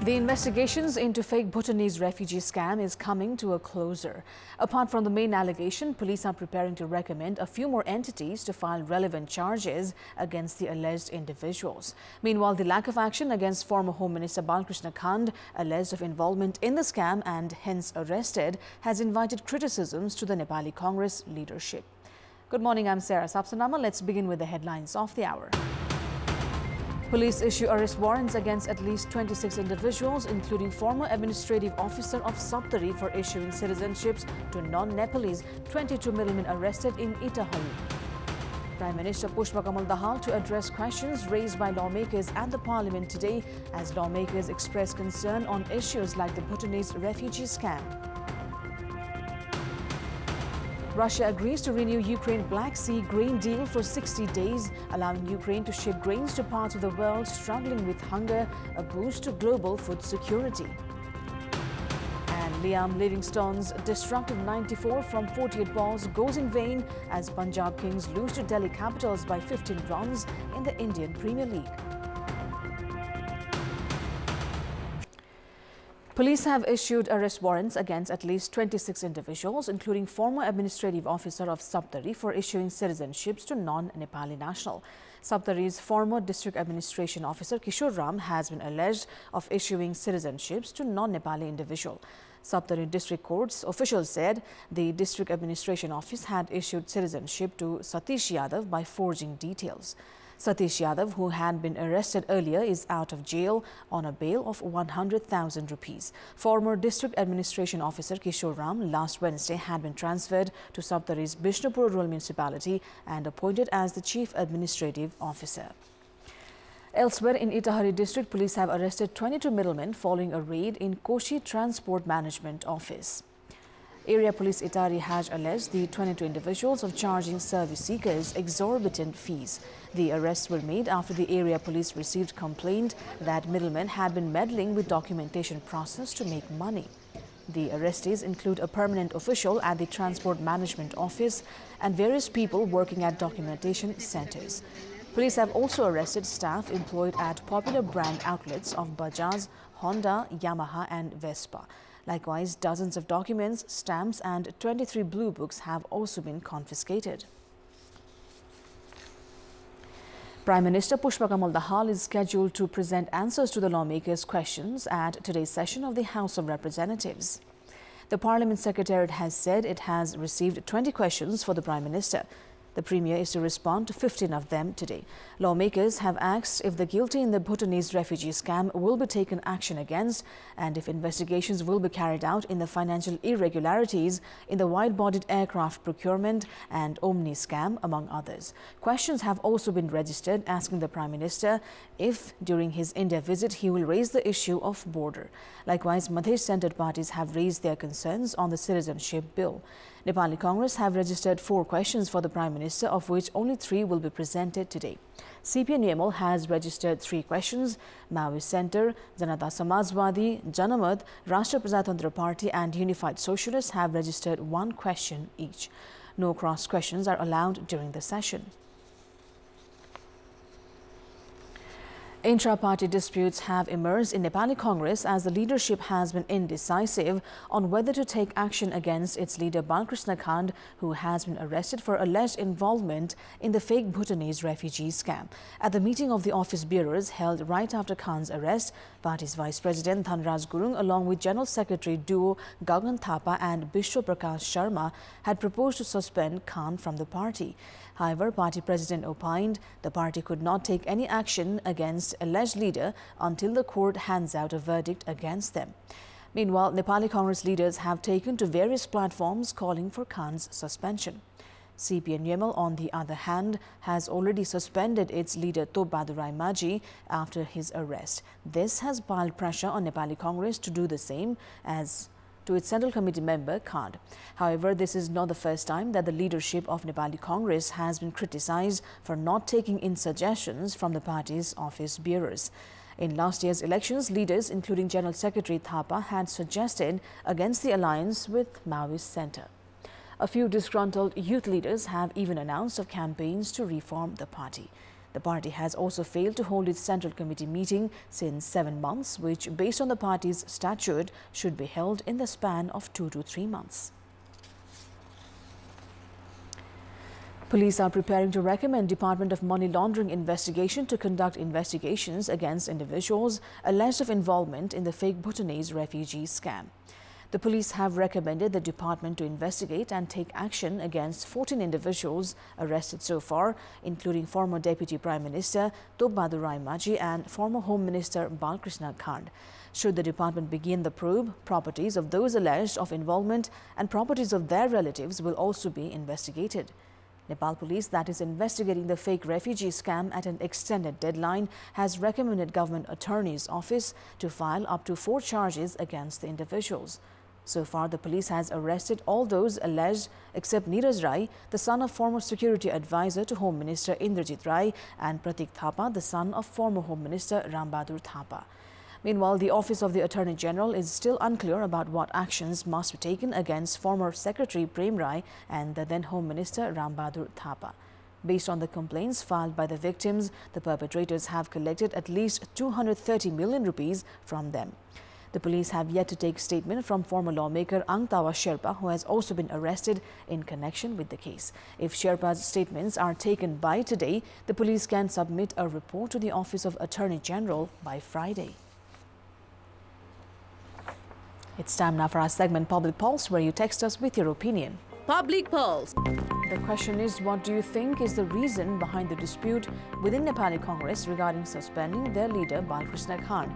The investigations into fake Bhutanese refugee scam is coming to a closer. Apart from the main allegation, police are preparing to recommend a few more entities to file relevant charges against the alleged individuals. Meanwhile, the lack of action against former Home Minister Balkrishna Khand, alleged of involvement in the scam and hence arrested, has invited criticisms to the Nepali Congress leadership. Good morning, I'm Sarah Sapsanamma. Let's begin with the headlines of the hour. Police issue arrest warrants against at least 26 individuals, including former administrative officer of Saptari for issuing citizenships to non-Nepalese. 22 middlemen arrested in Itahari. Prime Minister Pushpakamal Dahal to address questions raised by lawmakers at the parliament today as lawmakers express concern on issues like the Bhutanese refugee scam. Russia agrees to renew Ukraine Black Sea grain deal for 60 days, allowing Ukraine to ship grains to parts of the world struggling with hunger, a boost to global food security. And Liam Livingstone's destructive 94 from 48 balls goes in vain as Punjab Kings lose to Delhi Capitals by 15 runs in the Indian Premier League. Police have issued arrest warrants against at least 26 individuals, including former administrative officer of Saptari for issuing citizenships to non-Nepali national. Saptari's former district administration officer Kishore Ram has been alleged of issuing citizenships to non-Nepali individual. Saptari District Court's officials said the district administration office had issued citizenship to Satish Yadav by forging details. Satish Yadav, who had been arrested earlier, is out of jail on a bail of 100,000 rupees. Former District Administration Officer Kishore Ram last Wednesday had been transferred to Saptari's Bishnupur Rural Municipality and appointed as the Chief Administrative Officer. Elsewhere in Itahari district, police have arrested 22 middlemen following a raid in Koshi Transport Management Office. Area Police Itahari has alleged the 22 individuals of charging service seekers exorbitant fees. The arrests were made after the area police received complaint that middlemen had been meddling with documentation process to make money. The arrestees include a permanent official at the Transport Management Office and various people working at documentation centers. Police have also arrested staff employed at popular brand outlets of Bajaj, Honda, Yamaha and Vespa. Likewise, dozens of documents, stamps and 23 blue books have also been confiscated. Prime Minister Pushpakamal Dahal is scheduled to present answers to the lawmakers' questions at today's session of the House of Representatives. The Parliament Secretariat has said it has received 20 questions for the Prime Minister. The Premier is to respond to 15 of them today. Lawmakers have asked if the guilty in the Bhutanese refugee scam will be taken action against and if investigations will be carried out in the financial irregularities in the wide-bodied aircraft procurement and Omni scam, among others. Questions have also been registered asking the Prime Minister if, during his India visit, he will raise the issue of border. Likewise, Madhesh-centered parties have raised their concerns on the citizenship bill. Nepali Congress have registered 4 questions for the Prime Minister, of which only 3 will be presented today. CPN has registered 3 questions. Maoist Centre, Janata Samajwadi, Janamat, Rashtra Prajatantra Party and Unified Socialists have registered 1 question each. No cross questions are allowed during the session. Intra-party disputes have emerged in Nepali Congress as the leadership has been indecisive on whether to take action against its leader Balkrishna Khand, who has been arrested for alleged involvement in the fake Bhutanese refugee scam. At the meeting of the office bearers held right after Khan's arrest, party's Vice President Dhanraj Gurung along with General Secretary duo Gagan Thapa and Bishwa Prakash Sharma had proposed to suspend Khan from the party. However, party president opined the party could not take any action against alleged leader until the court hands out a verdict against them. Meanwhile, Nepali Congress leaders have taken to various platforms calling for Khan's suspension. CPN on the other hand, has already suspended its leader Tobadurai Maji after his arrest. This has piled pressure on Nepali Congress to do the same as to its Central Committee member Khand. However, this is not the first time that the leadership of Nepali Congress has been criticized for not taking in suggestions from the party's office bearers. In last year's elections, leaders including General Secretary Thapa had suggested against the alliance with Maoist Centre. A few disgruntled youth leaders have even announced of campaigns to reform the party. The party has also failed to hold its Central Committee meeting since 7 months, which, based on the party's statute, should be held in the span of 2 to 3 months. Police are preparing to recommend Department of Money Laundering investigation to conduct investigations against individuals alleged of involvement in the fake Bhutanese refugee scam. The police have recommended the department to investigate and take action against 14 individuals arrested so far, including former Deputy Prime Minister Tokbhadur Raimajhi and former Home Minister Balkrishna Khand. Should the department begin the probe, properties of those alleged of involvement and properties of their relatives will also be investigated. Nepal Police, that is investigating the fake refugee scam at an extended deadline, has recommended Government Attorney's Office to file up to 4 charges against the individuals. So far, the police has arrested all those alleged except Neeraj Rai, the son of former security advisor to Home Minister Indrajit Rai, and Pratik Thapa, the son of former Home Minister Rambahadur Thapa. Meanwhile, the Office of the Attorney General is still unclear about what actions must be taken against former Secretary Prem Rai and the then Home Minister Rambahadur Thapa. Based on the complaints filed by the victims, the perpetrators have collected at least 230 million rupees from them. The police have yet to take statement from former lawmaker Angtawa Sherpa, who has also been arrested in connection with the case. If Sherpa's statements are taken by today, the police can submit a report to the Office of Attorney General by Friday. It's time now for our segment Public Pulse, where you text us with your opinion. Public Pulse. The question is, what do you think is the reason behind the dispute within Nepali Congress regarding suspending their leader Balkrishna Khand?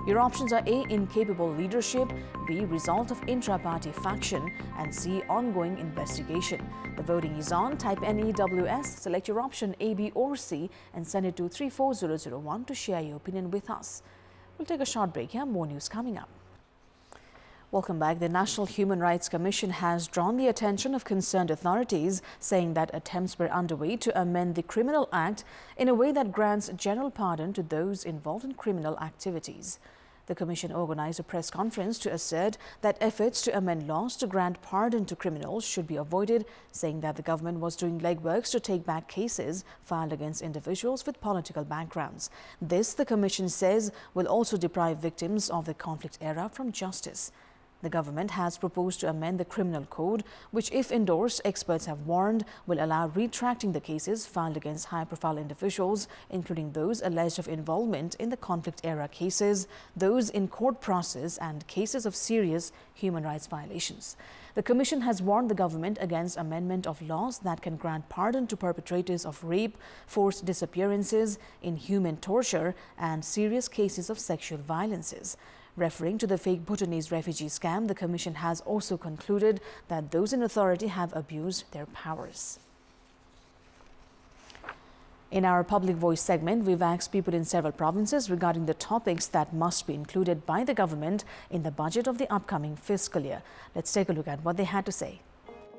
Your options are A. Incapable leadership, B. Result of intra-party faction, and C. Ongoing investigation. The voting is on. Type NEWS, select your option A, B or C and send it to 34001 to share your opinion with us. We'll take a short break here. More news coming up. Welcome back. The National Human Rights Commission has drawn the attention of concerned authorities, saying that attempts were underway to amend the Criminal Act in a way that grants general pardon to those involved in criminal activities. The Commission organized a press conference to assert that efforts to amend laws to grant pardon to criminals should be avoided, saying that the government was doing legworks to take back cases filed against individuals with political backgrounds. This, the Commission says, will also deprive victims of the conflict era from justice. The government has proposed to amend the criminal code, which, if endorsed, experts have warned will allow retracting the cases filed against high-profile individuals, including those alleged of involvement in the conflict-era cases, those in court process, and cases of serious human rights violations. The Commission has warned the government against amendment of laws that can grant pardon to perpetrators of rape, forced disappearances, inhuman torture, and serious cases of sexual violences. Referring to the fake Bhutanese refugee scam, the Commission has also concluded that those in authority have abused their powers. In our Public Voice segment, we've asked people in several provinces regarding the topics that must be included by the government in the budget of the upcoming fiscal year. Let's take a look at what they had to say.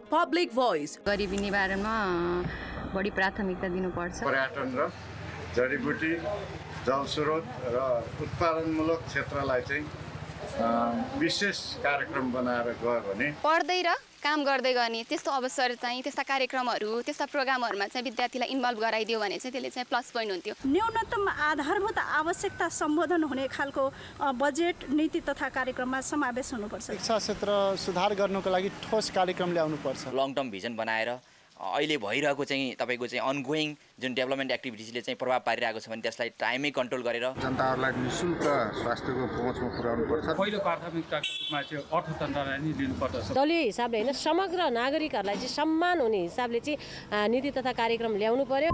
Public Voice. गरिबी निवारणमा बढी प्राथमिकता दिनुपर्छ पर्यटन र जडीबुटी जलस्रोत र उत्पादनमूलक क्षेत्रलाई चाहिँ विशेष कार्यक्रम बनाएर गयो भने पढ्दै र काम गर्दै गर्ने त्यस्तो अवसर चाहिँ त्यस्ता कार्यक्रमहरु त्यस्ता प्रोग्रामहरुमा चाहिँ विद्यार्थीलाई इन्भल्भ गराइदियो भने चाहिँ त्यसले चाहिँ प्लस पोइन्ट हुन्थ्यो। न्यूनतम आधारभूत आवश्यकता सम्बोधन हुने खालको बजेट नीति तथा कार्यक्रममा समावेश हुनुपर्छ। शिक्षा क्षेत्र सुधार गर्नको लागि ठोस कार्यक्रम ल्याउनु पर्छ। लङ टर्म भिजन बनाएर अहिले भइरहेको चाहिँ तपाईको चाहिँ अनगोइङ जुन डेभलपमेन्ट एक्टिभिटिजले चाहिँ प्रभाव पारिरहेको छ भने त्यसलाई टाइमै कन्ट्रोल गरेर जनताहरुलाई निशुल्क स्वास्थ्यको पहुँचमा पुर्याउनु पर्छ। पहिलो प्राथमिकताको रूपमा चाहिँ अर्थतन्त्रलाई नि लिनु पर्छ। दलीय हिसाबले हैन समग्र नागरिकहरुलाई चाहिँ सम्मान हुने हिसाबले चाहिँ नीति तथा कार्यक्रम ल्याउनु पर्यो।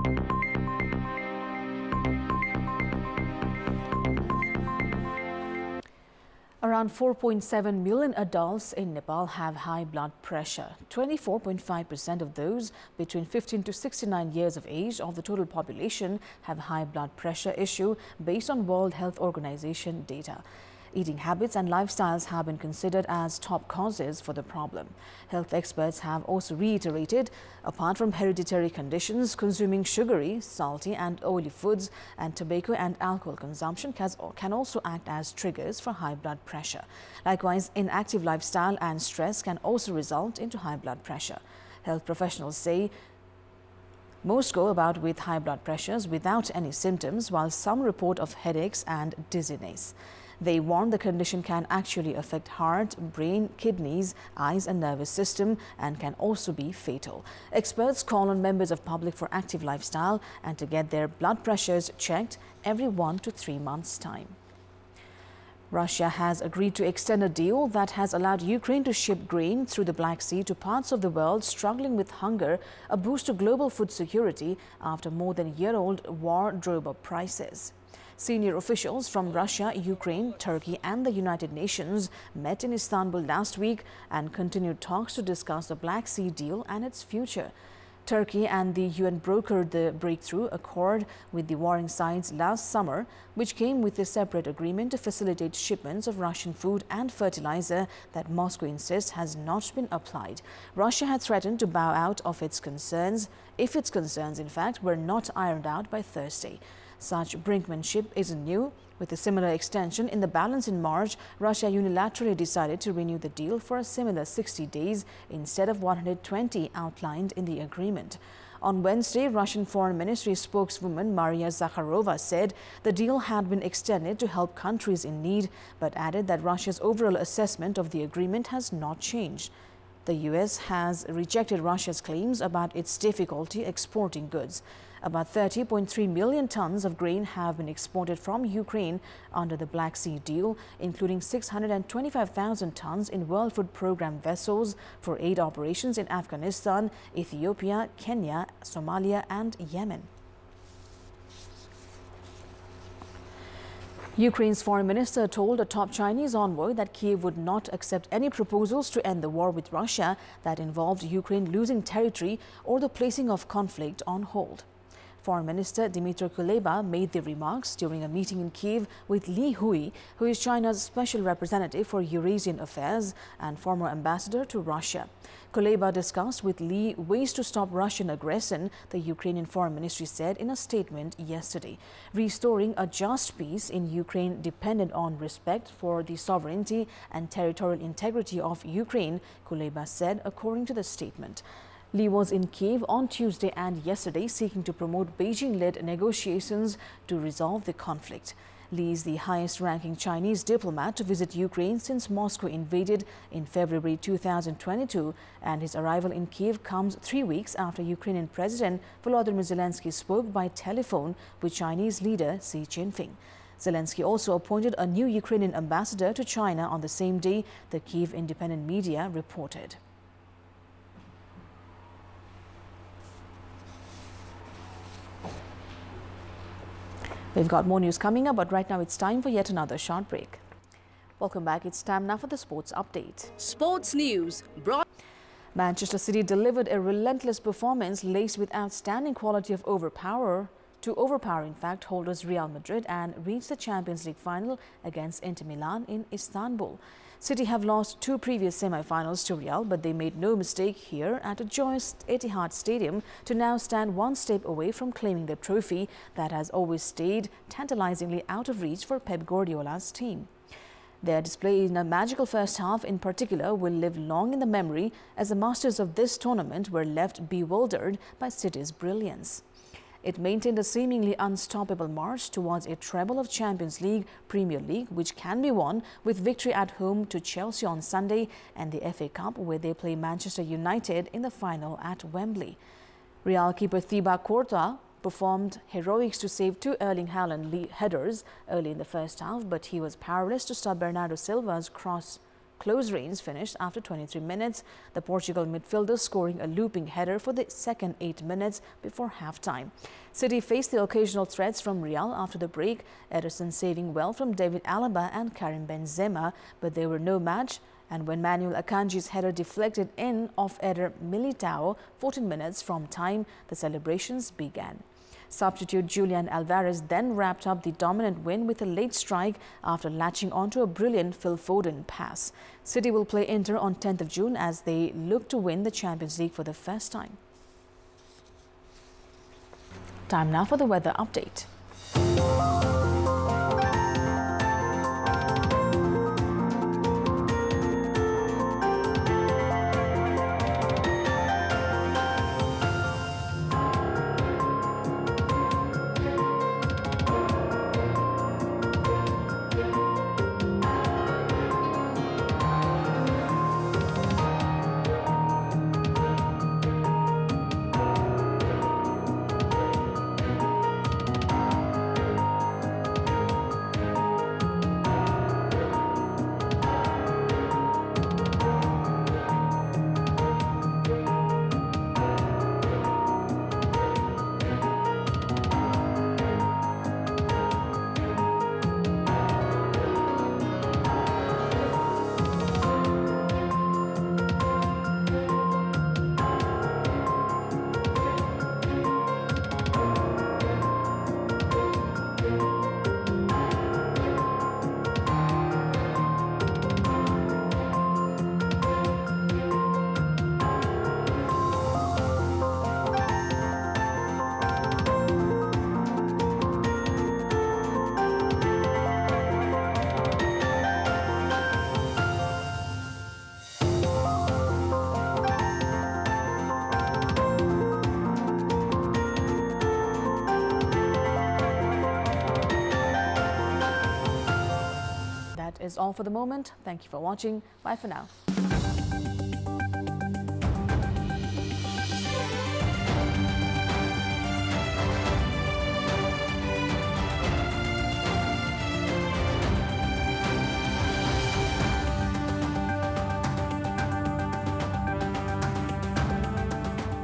Around 4.7 million adults in Nepal have high blood pressure. 24.5% of those between 15 to 69 years of age of the total population have high blood pressure issue based on World Health Organization data. Eating habits and lifestyles have been considered as top causes for the problem. Health experts have also reiterated, apart from hereditary conditions, consuming sugary, salty and oily foods and tobacco and alcohol consumption can also act as triggers for high blood pressure. Likewise, inactive lifestyle and stress can also result into high blood pressure. Health professionals say Most go about with high blood pressures without any symptoms, while some report of headaches and dizziness. They warn the condition can actually affect heart, brain, kidneys, eyes and nervous system and can also be fatal. Experts call on members of public for active lifestyle and to get their blood pressures checked every 1 to 3 months' time. Russia has agreed to extend a deal that has allowed Ukraine to ship grain through the Black Sea to parts of the world struggling with hunger, a boost to global food security after more than a year-old war drove up prices. Senior officials from Russia, Ukraine, Turkey and the United Nations met in Istanbul last week and continued talks to discuss the Black Sea deal and its future. Turkey and the UN brokered the breakthrough accord with the warring sides last summer, which came with a separate agreement to facilitate shipments of Russian food and fertilizer that Moscow insists has not been applied. Russia had threatened to bow out of its concerns if its concerns, in fact, were not ironed out by Thursday. Such brinkmanship isn't new. With a similar extension in the balance in March, Russia unilaterally decided to renew the deal for a similar 60 days instead of 120 outlined in the agreement. On Wednesday, Russian Foreign Ministry spokeswoman Maria Zakharova said the deal had been extended to help countries in need, but added that Russia's overall assessment of the agreement has not changed. The U.S. has rejected Russia's claims about its difficulty exporting goods. About 30.3 million tons of grain have been exported from Ukraine under the Black Sea deal, including 625,000 tons in World Food Programme vessels for aid operations in Afghanistan, Ethiopia, Kenya, Somalia and Yemen. Ukraine's foreign minister told a top Chinese envoy that Kyiv would not accept any proposals to end the war with Russia that involved Ukraine losing territory or the placing of conflict on hold. Foreign Minister Dmytro Kuleba made the remarks during a meeting in Kyiv with Li Hui, who is China's special representative for Eurasian affairs and former ambassador to Russia. Kuleba discussed with Li ways to stop Russian aggression, the Ukrainian Foreign Ministry said in a statement yesterday. Restoring a just peace in Ukraine depended on respect for the sovereignty and territorial integrity of Ukraine, Kuleba said, according to the statement. Li was in Kyiv on Tuesday and yesterday seeking to promote Beijing-led negotiations to resolve the conflict. Li is the highest-ranking Chinese diplomat to visit Ukraine since Moscow invaded in February 2022, and his arrival in Kyiv comes 3 weeks after Ukrainian President Volodymyr Zelensky spoke by telephone with Chinese leader Xi Jinping. Zelensky also appointed a new Ukrainian ambassador to China on the same day, the Kyiv independent media reported. We've got more news coming up, but right now it's time for yet another short break. Welcome back. It's time now for the sports update. Sports news brought. Manchester City delivered a relentless performance laced with outstanding quality of overpower in fact, holders Real Madrid and reached the Champions League final against Inter Milan in Istanbul. City have lost 2 previous semi-finals to Real, but they made no mistake here at a joyous Etihad Stadium to now stand 1 step away from claiming the trophy that has always stayed tantalizingly out of reach for Pep Guardiola's team. Their display in a magical first half in particular will live long in the memory, as the masters of this tournament were left bewildered by City's brilliance. It maintained a seemingly unstoppable march towards a treble of Champions League, Premier League, which can be won with victory at home to Chelsea on Sunday, and the FA Cup, where they play Manchester United in the final at Wembley. Real keeper Thibaut Courtois performed heroics to save 2 Erling Haaland headers early in the first half, but he was powerless to stop Bernardo Silva's close range finish after 23 minutes, the Portugal midfielder scoring a looping header for the second 8 minutes before half-time. City faced the occasional threats from Real after the break, Ederson saving well from David Alaba and Karim Benzema, but they were no match, and when Manuel Akanji's header deflected in off Eder Militao 14 minutes from time, the celebrations began. Substitute Julian Alvarez then wrapped up the dominant win with a late strike after latching onto a brilliant Phil Foden pass. City will play Inter on 10th of June as they look to win the Champions League for the first time. Time now for the weather update. is all for the moment. Thank you for watching. Bye for now.